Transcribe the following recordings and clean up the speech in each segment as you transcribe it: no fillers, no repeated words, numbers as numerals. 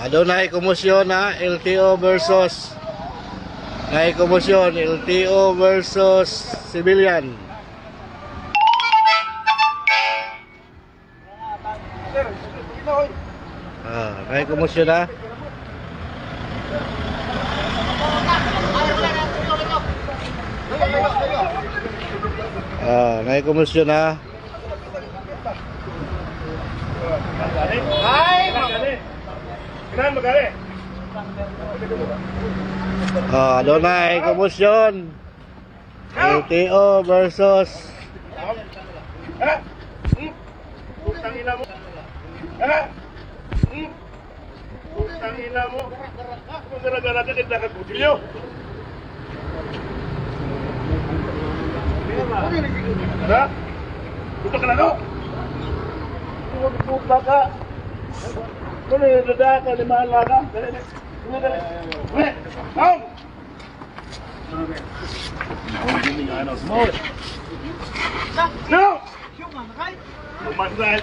Adunay komosyon na LTO versus LTO versus civilian. May komosyon na. May komosyon na. Adunay komosyon LTO versus Putang ina mo. Putang ina mo. Kung gara-gara ka din nakagudilyo. Ha? Puto ka na no? Puta ka. Kung nilada ka, limahan lang ka. Dali. Come! No! Human right. Dali.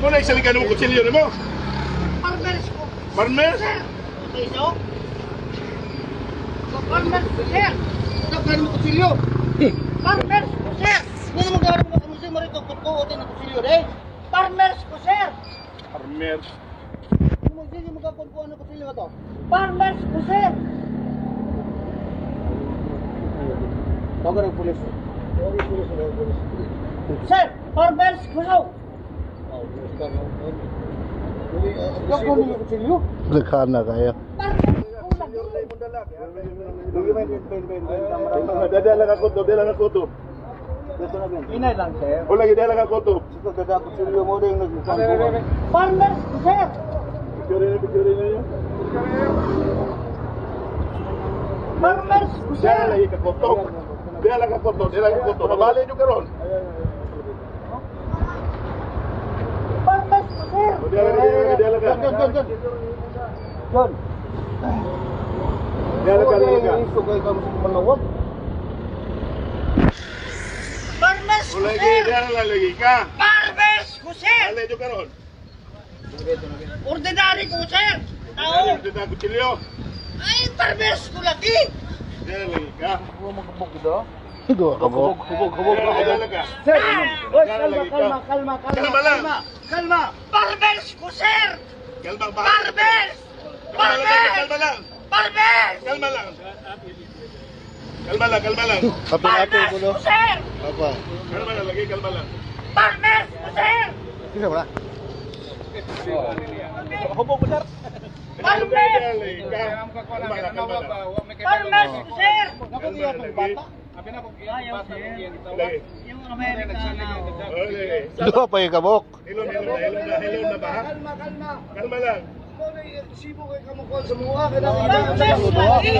Muna isalikan mo kutsilyo mo. Farmers ko. Farmers? Iso? Farmers ko, sir. Dagan mo kutsilyo. Farmers ko, sir. Hindi naman gano'n mo kung sino marito kutuotin ng kutsilyo, eh. Farmers ko, sir. Farmers. Hindi mo magkakuntuan ng kutsilyo ka to. Farmers ko, sir. Tawagan ng pulis. Sir, farmers ko, sir. Tawagan ng kutsilyo. Nagkana kayo. Dadala ka kutob, dadala ka kutob. Inay lang, sir. O lagi dadala ka kutob. Farmers ko, sir. Picture na yun. Farmers ko, sir. Dadala lagi ka kutob. Dadala ka kutob, dadala ka kutob. Mabali nyo karon. Farmers ko, sir. Dadala ka. John. Dadala ka. Farmers O ko, lagi, sir. dadala lagi ka. Farmers ko, sir. Mabali nyo karon. Ordinary ko, sir. Tao. Dadala kutsilyo. Ay, farmers ko lagi. Dadala lagi ka. Hubog. Dadala ka. Sir, oy, kalma lang. Kalma. Farmers ko, sir. Kalma ba? Farmers. Kalma lang. Farmers. Kalma lang. Kalma lang. Farmers ko, sir. Apa? Kalma lang, lagi kalma lang. Farmers ko, sir. Sino ba? Hubog mo, sir. Farmers. Kalma lang. Farmers ko, sir. Lagi. Yung Amerikano. Duha pa yung kabok. Hilon na ba? Kalma lang. Farmers lagi.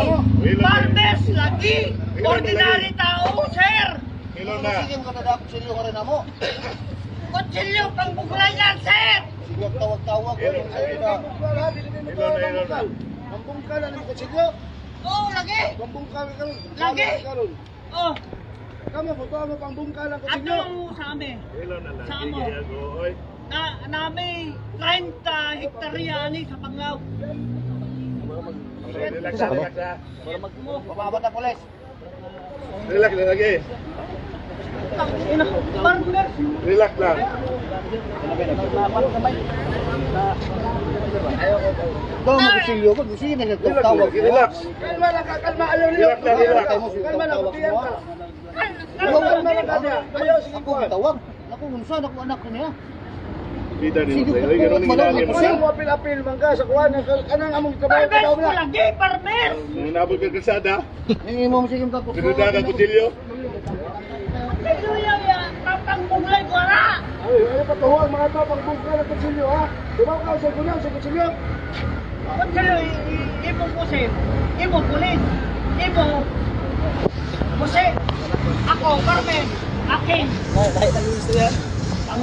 Farmers lagi. Ordinary tao, sir. Hilon na. Kutsilyo pang buglay yan, sir. Oo, lagi. Lagi. Oh, ato sa amin. Hilon na lang. Sa amo. Oy. Nami 30 hektarya ani sa Pangaw. Relax ha. Para Relax na lagi. Farmers. Relax lang. Daw mo kusilyo ko, sige na nagtawag. Relax. Kalma lang, kalma. Ayaw niyo. Relax lang, relax. Kalma lang, tiyan ka. Kalma lang ka. Ayaw, sige Ako tawag. Ako unsa ako anak ko niya. Dito din mo. Ay, ganun yung ginagawa mo. Sir, mo apil-apil man ka sa kuwan. Kanang among trabaho ka daw na. Lagi, farmers. Nabot ka kalsada. Hindi mo sige ka ko. Pinuda ka kutsilyo. Pero yan, tapang buglay ko ara. Ay, patuhuan mga ito, pangbungka ng kutsilyo ha. Diba ka sa gulang sa kutsilyo? Kutsilyo, ibong pusin. Ibong pulis. Ibong pusin. Ako, farmers. Akin. Dahil gusto yan. Ang